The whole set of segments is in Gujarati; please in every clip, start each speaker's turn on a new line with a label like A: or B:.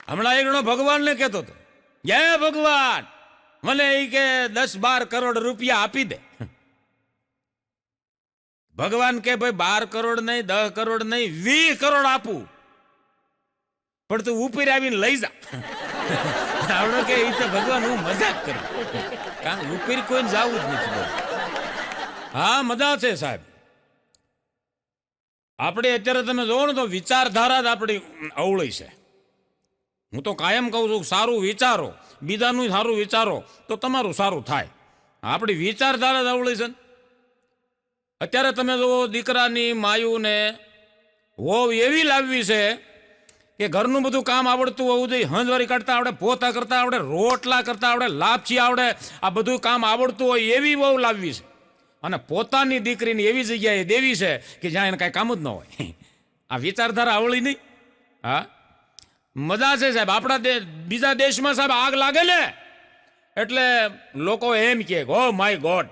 A: હમણાં એક જણો ભગવાનને કહેતો હતો, જય ભગવાન મને એ કે 10-12 કરોડ રૂપિયા આપી દે. ભગવાન કે ભાઈ 12 કરોડ નહીં, 10 કરોડ નહીં, 20 કરોડ આપું, પણ તું ઉપર આવીને લઈ જા. આવડો કે એ તો ભગવાન હું મજાક કરું, કારણ ઉપર કોઈને જવું જ નથી. હા મજા છે સાહેબ. આપણે અત્યારે તમે જોવો ને તો વિચારધારા જ આપણી અવળી છે. હું તો કાયમ કહું છું સારું વિચારો, બીજાનું સારું વિચારો તો તમારું સારું થાય. આપણી વિચારધારા જ અવળી છે. અત્યારે તમે જુઓ દીકરાની માયુને વહુ એવી લાવવી છે કે ઘરનું બધું કામ આવડતું હોવું જોઈએ. હંજવારી કરતા આવડે, પોતા કરતા આવડે, રોટલા કરતા આવડે, લાપસી આવડે, આ બધું કામ આવડતું હોય એવી વહુ લાવવી છે. અને પોતાની દીકરીની એવી જગ્યાએ દેવી છે કે જ્યાં એને કાંઈ કામ જ ન હોય. આ વિચારધારા આવડી નહીં. હા મજા છે સાહેબ. આપણા બીજા દેશમાં સાહેબ આગ લાગે ને એટલે લોકો એમ કે ઓ માય ગોડ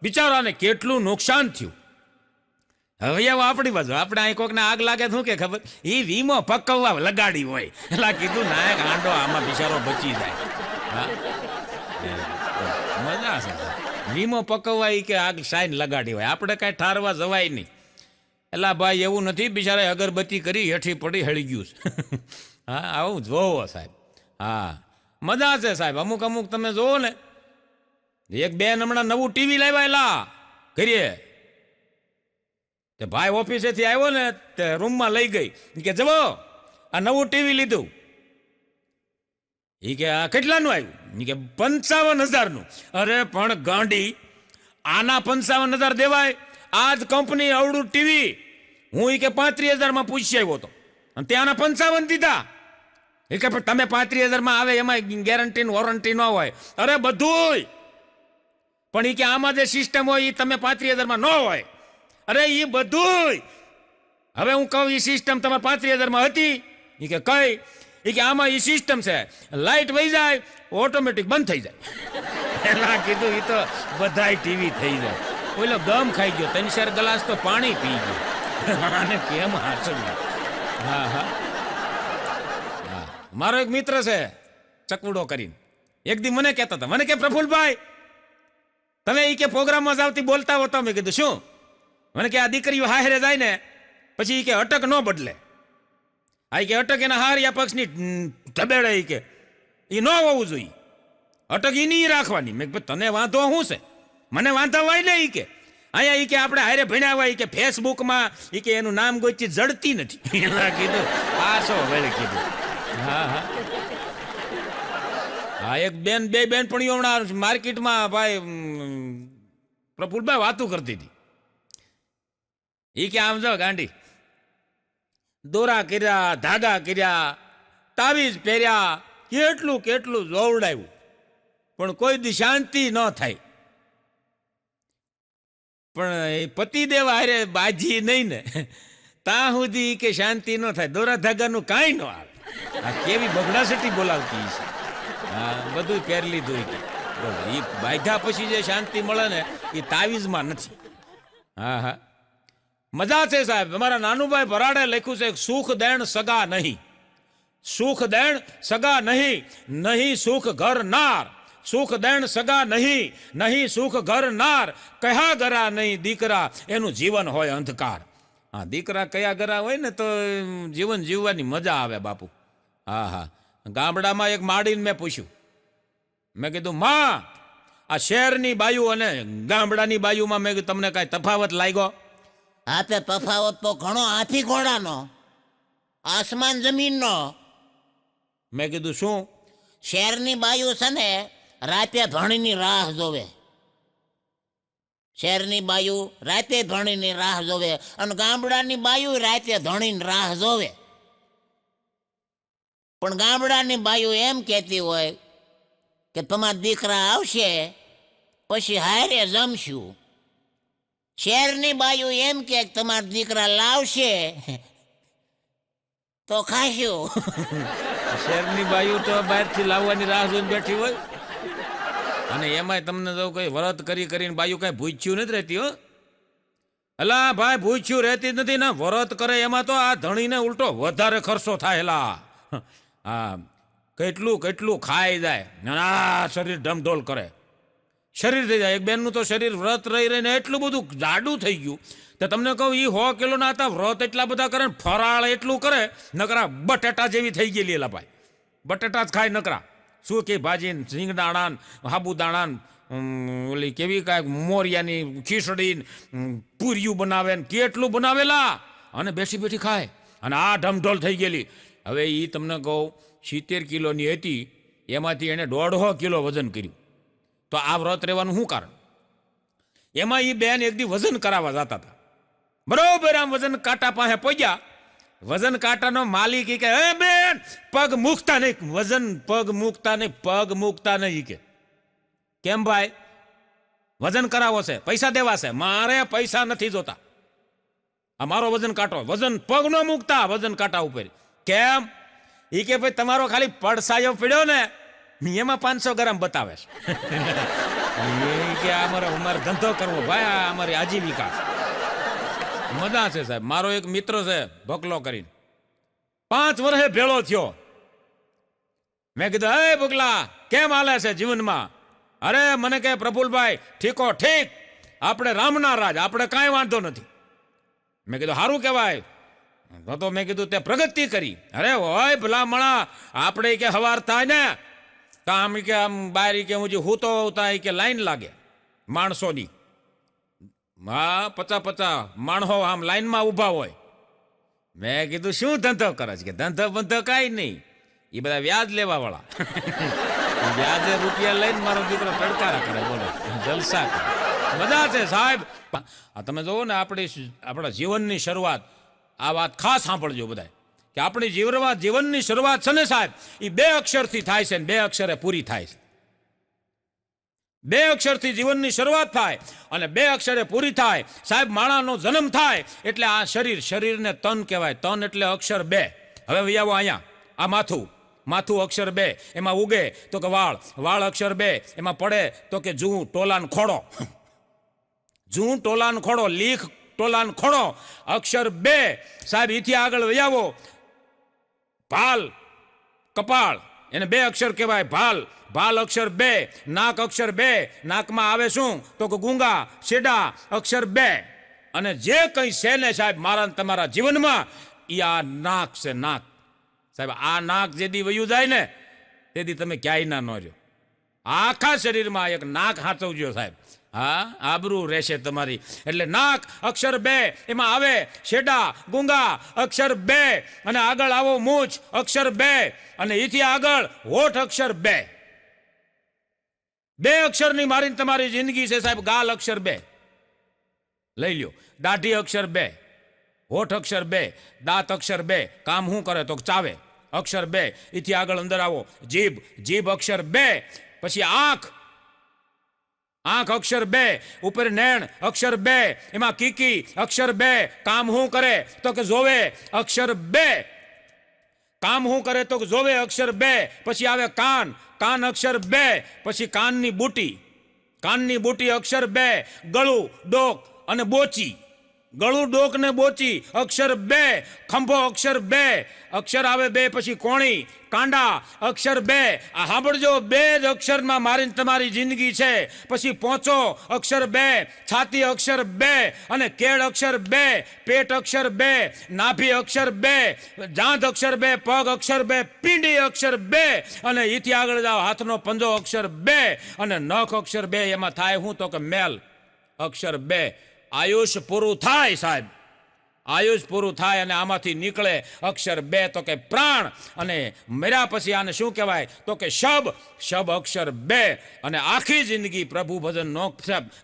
A: બિચારાને કેટલું નુકસાન થયું. હવે એવું આપણી બાજુ આપણે અહીં કોકને આગ લાગે શું કે ખબર, એ વીમો પકવવા લગાડી હોય એટલે કીધું નાયક આંડો આમાં બિચારો બચી જાય. હા મજા છે. વીમો પકવવા કે આગ સાઈન લગાડી હોય, આપણે કાંઈ ઠારવા જવાય નહીં. એટલે ભાઈ એવું નથી, બિચારા અગરબત્તી કરી હેઠી પડી હળી ગયું છે. હા આવું જોવો સાહેબ. હા મજા છે સાહેબ. અમુક અમુક તમે જોવો ને, એક બેન હમણાં નવું ટીવી લાવ્યા કરીએ તે ભાઈ ઓફિસેથી આવ્યો ને તે રૂમમાં લઈ ગઈ કે જવો આ નવું ટીવી લીધું. એ કે આ કેટલાનું આવ્યું? કે 55,000નું. અરે પણ ગાંડી, આના 55,000 દેવાય? આ જ કંપની અવડું ટીવી હું એ કે 35,000માં પૂછી આવ્યો હતો અને ત્યાંના 55 દીધા. એ કે તમે 35,000માં આવે એમાં ગેરંટી વોરંટી ન હોય. અરે બધું પણ એ કે આમાં જે સિસ્ટમ હોય એ તમે 35,000માં ન હોય. અરે એ બધું હવે હું કહું એ સિસ્ટમ તમારે 35,000માં હતી? એ કે કઈ? એ કે આમાં એ સિસ્ટમ છે, લાઇટ વહી જાય ઓટોમેટિક બંધ થઈ જાય. એલા કીધું એ તો બધાય ટીવી થઈ જાય. ઓલો દમ ખાઈ ગયો, 3-4 ગ્લાસ તો પાણી પી ગયો. આને કેમ હાચવું? હા હા હા. મારો એક મિત્ર છે ચકવડો કરીને, એક દી મને કહેતા હતા, મને કે પ્રફુલભાઈ તમે એ કે પ્રોગ્રામમાં જાવતી બોલતા હો તો. મેં કીધું શું? મને કે આ દીકરીઓ હારે જાય ને પછી કે અટક ન બદલે. આ કે અટક એના હારિયા પક્ષની ધબેડે કે એ ન હોવું જોઈએ, અટક એ નહીં રાખવાની. મેં તને વાંધો શું છે? મને વાંધો હોય ને એ કે અહીંયા એ કે આપણે હારે ભણ્યા હોય કે ફેસબુકમાં એ કે એનું નામ ગોચી જડતી નથી. એના કીધું આ શો વેળે કીધું. હા હા હા. એક બે બેનપણીઓ હમણાં માર્કેટમાં ભાઈ પ્રફુલભાઈ વાતું કરતી હતી. એ કે આમ જો ગાંડી, દોરા કર્યા, ધાગા કર્યા, તાવીજ પહેર્યા, કેટલું કેટલું જોવડાવ્યું, પણ કોઈ દી શાંતિ ન થાય. પણ એ પતિદેવ હારે બાજી નહીં ને ત્યાં સુધી કે શાંતિ ન થાય, દોરા ધાગાનું કાંઈ ન આવે. આ કેવી બગડાસટી બોલાવતી છે. હા બધું પહેરી લીધું કે એ બાયધા પછી જે શાંતિ મળે ને એ તાવીજમાં નથી. હા હા મજા છે સાહેબ. અમારા નાનુભાઈ ભરાડે લખ્યું છે, સુખ દેણ સગા નહીં, સુખ દેણ સગા નહીં, નહીં સુખ ઘર નાર, સુખ દેણ સગા નહીં, નહીં સુખ ઘર નાર, કયા ગરા નહીં દીકરા એનું જીવન હોય અંધકાર. હા દીકરા કયા ગરા હોય ને તો જીવન જીવવાની મજા આવે બાપુ. હા હા. ગામડામાં એક માડીને મેં પૂછ્યું, મેં કીધું માં આ શહેરની બાયુ અને ગામડાની બાયુમાં મેં કીધું તમને કાંઈ તફાવત લાગ્યો?
B: હા તે તફાવત તો ઘણો હાથી ઘોડાનો, આસમાન જમીનનો.
A: મેં કીધું શું?
B: શહેરની બાયુ છે ને રાતે ધણીની રાહ જોવે, શહેરની બાયુ રાતે ધણીની રાહ જોવે અને ગામડાની બાયુ રાતે ધણીની રાહ જોવે. પણ ગામડાની બાયુ એમ કહેતી હોય કે તમારા દીકરા આવશે પછી હારે જમશું. શહેરની બાયુ એમ કે તમારા દીકરા લાવશે તો ખાશું.
A: શહેરની બાયુ તો બહારથી લાવવાની રાહ જોઈને બેઠી હોય. અને એમાંય તમને જો કઈ વ્રત કરી કરીને બાયુ કઈ ભૂખ્યું નથી રહેતી. હો અલા ભાઈ ભૂખ્યું રહેતી જ નથી ને. વ્રત કરે એમાં તો આ ધણીને ઉલટો વધારે ખર્ચો થાય. એલા હા કેટલું કેટલું ખાઈ જાય અને આ શરીર ઢમઢોલ કરે, શરીર થઈ જાય. એક બેનનું તો શરીર વ્રત રહી રહીને એટલું બધું જાડું થઈ ગયું. તો તમને કહું એ 100 કિલો ના હતા, વ્રત એટલા બધા કરે ને ફરાળ એટલું કરે, નકરા બટેટા જેવી થઈ ગયેલી એલા ભાઈ. બટેટા જ ખાય નકરા, શું કે ભાજી સિંગદાણા સાબુદાણા ઓલી કેવી કાંઈક મોરિયાની ખીચડી પૂરિયું બનાવે ને કેટલું બનાવેલા, અને બેસી બેઠી ખાય અને આ ઢમઢોલ થઈ ગયેલી. હવે એ તમને કહું 70 કિલોની હતી, એમાંથી એણે 150 કિલો વજન કર્યું. તો આ વ્રત રહેવાનું શું કારણ? એમાં એ બેન એક દી વજન કરાવવા જતા હતા, બરોબર આમ વજન કાંટા પાસે પહોંચ્યા. વજન કાંટાનો માલિક કે હે બેન પગ મૂકતા નહીં, વજન પગ મૂકતા નહીં, પગ મૂકતા નહીં. કે કેમ ભાઈ? વજન કરાવો છે, પૈસા દેવા છે. મારે પૈસા નથી જોતા, આ મારો વજન કાંટો, વજન પગ ન મૂકતા વજન કાંટા ઉપર. કેમ? એ કે ભાઈ તમારો ખાલી પડસાયો પડ્યો ને એમાં 500 ગ્રામ બતાવે છે. કે અમારે ધંધો કરવો ભાઈ, આ અમારી આજીવિકા મજા છે સાહેબ. મારો એક મિત્ર છે ભકલો કરીને, 5 વર્ષે ભેળો થયો. મેં કીધું હે ભગલા કેમ હાલે છે જીવનમાં? અરે મને કહે પ્રફુલભાઈ ઠીકો ઠીક, આપણે રામના રાજ, આપણે કાંઈ વાંધો નથી. મેં કીધું સારું કહેવાય. તો મેં કીધું તે પ્રગતિ કરી? અરે હોય ભલા મળા, આપણે કે હવાર થાય ને તો આમ કે આમ બારી કે હું જે હૂતો હોતા કે લાઈન લાગે માણસોની. હા 50 માણસો આમ લાઈનમાં ઊભા હોય. મેં કીધું શું ધંધો કરે છે? કે ધંધો બંધો કાંઈ નહીં, એ બધા વ્યાજ લેવા વાળા. વ્યાજે રૂપિયા લઈને મારો દીકરો તડકારા કરે, બોલો જલસા કરે, મજા છે સાહેબ. આ તમે જોવો ને આપણા જીવનની શરૂઆત, આ વાત ખાસ સાંભળજો બધા, કે આપણી જીવનની શરૂઆત છે ને સાહેબ, એ 2 અક્ષરથી થાય છે ને 2 અક્ષરે પૂરી થાય છે. 2 અક્ષરથી જીવનની શરૂઆત થાય અને 2 અક્ષરે પૂરી થાય. સાહેબ માણાનો જન્મ થાય એટલે આ શરીરને તન કહેવાય. તન એટલે અક્ષર 2. હવે આવો અહીંયા, આ માથું અક્ષર 2, એમાં ઉગે તો કે વાળ અક્ષર 2, એમાં પડે તો કે જૂ ટોલાન ખોડો, જૂ ટોલાન ખોડો, લીખ ટોલાન ખોડો, અક્ષર 2. સાહેબ એથી આગળ વયાવો, ભાલ કપાળ, એને 2 અક્ષર કહેવાય. ભાલ અક્ષર 2, નાક અક્ષર 2, નાકમાં આવે શું તો કે ગુંગા શેડા અક્ષર 2. અને જે કંઈ છે ને સાહેબ મારા તમારા જીવનમાં એ આ નાક છે, નાક. સાહેબ આ નાક જેદી વયું જાય ને તેથી તમે ક્યાંય ના ન રહ્યો. આખા શરીરમાં એક નાક હાચવજો સાહેબ, હા આબરૂ રહેશે તમારી. એટલે નાક અક્ષર 2, એમાં આવે શેડા ગુંગા અક્ષર 2, અને આગળ આવો મૂછ અક્ષર 2, અને એથી આગળ હોઠ અક્ષર 2. 2 અક્ષરની મારી તમારી જિંદગી છે સાહેબ. ગાલ અક્ષર 2 લઈ લ્યો, દાઢી અક્ષર 2, હોઠ અક્ષર 2, દાંત અક્ષર 2, કામ શું કરે તો ચાવે અક્ષર 2. એથી આગળ અંદર આવો જીભ અક્ષર 2, પછી આંખ અક્ષર 2, ઉપર નેણ અક્ષર 2, એમાં કીકી અક્ષર 2, કામ શું કરે તો કે જોવે અક્ષર 2, કામ શું કરે તો કે જોવે અક્ષર 2. પછી આવે કાન અક્ષર 2, પછી કાનની બુટી અક્ષર 2, ગળું ડોક અને બોચી, ગળું ડોક ને બોચી અક્ષર 2, ખંભો અક્ષર 2, અક્ષર આવે 2, પછી કોણી કાંડા અક્ષર 2. આ સાંભળજો, 2 જ અક્ષરમાં મારી તમારી જિંદગી છે. પછી પોંચો અક્ષર 2, છાતી અક્ષર 2, અને કેળ અક્ષર 2, પેટ અક્ષર 2, નાભી અક્ષર 2, જાંઘ અક્ષર 2, પગ અક્ષર 2, પીંડી અક્ષર 2, અને એથી આગળ જાઓ હાથનો પંજો અક્ષર 2, અને નખ અક્ષર 2. એમાં થાય શું તો કે મેલ અક્ષર 2. આયુષ પૂરું થાય સાહેબ, આયુષ પૂરું થાય અને આમાંથી નીકળે અક્ષર 2 તો કે પ્રાણ. અને મર્યા પછી આને શું કહેવાય તો કે શબ અક્ષર 2. અને આખી જિંદગી પ્રભુ ભજન નો.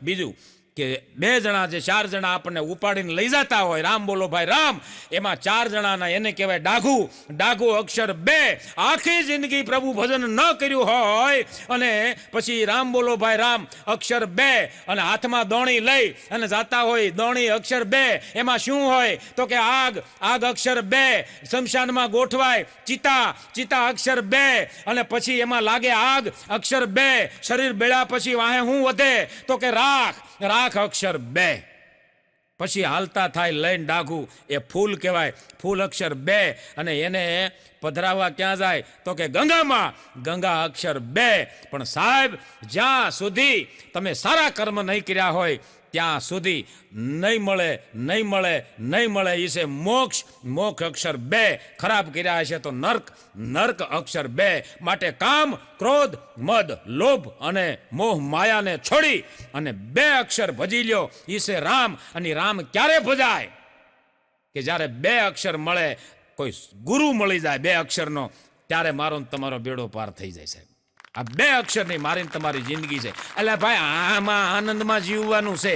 A: બીજું કે 2 જણા જે 4 જણા આપણને ઉપાડીને લઈ જતા હોય, રામ બોલો ભાઈ રામ, એમાં 4 જણાના એને કહેવાય ડાઘુ અક્ષર 2. આખી જિંદગી પ્રભુ ભજન ન કર્યું હોય અને પછી રામ બોલો ભાઈ રામ અક્ષર 2, અને હાથમાં દોણી લઈ અને જાતા હોય, દોણી અક્ષર 2. એમાં શું હોય તો કે આગ અક્ષર 2, શમશાનમાં ગોઠવાય ચિતા અક્ષર 2, અને પછી એમાં લાગે આગ અક્ષર 2. શરીર બેળા પછી વાહે શું વધે તો કે રાખ અક્ષર 2. પછી હાલતા થાય લઈને ડાઘું, એ ફૂલ કહેવાય. ફૂલ અક્ષર 2, અને એને પધરાવા ક્યાં જાય તો કે ગંગામાં. ગંગા અક્ષર 2. પણ સાહેબ, જ્યાં સુધી તમે સારા કર્મ નહીં કર્યા હોય ત્યાં સુધી નહીં મળે. એ છે મોક્ષ. મોક્ષ અક્ષર 2. ખરાબ કર્યા હશે તો નર્ક. નર્ક અક્ષર 2. માટે કામ, ક્રોધ, મદ, લોભ અને મોહ માયાને છોડી અને 2 અક્ષર ભજી લ્યો. એ છે રામ. અને રામ ક્યારે ભજાય? કે જ્યારે 2 અક્ષર મળે, કોઈ ગુરુ મળી જાય 2 અક્ષરનો, ત્યારે મારો ને તમારો બેડો પાર થઈ જાય સાહેબ. આ 2 અક્ષરની મારીને તમારી જિંદગી છે. એટલે ભાઈ, આમાં આનંદમાં જીવવાનું છે.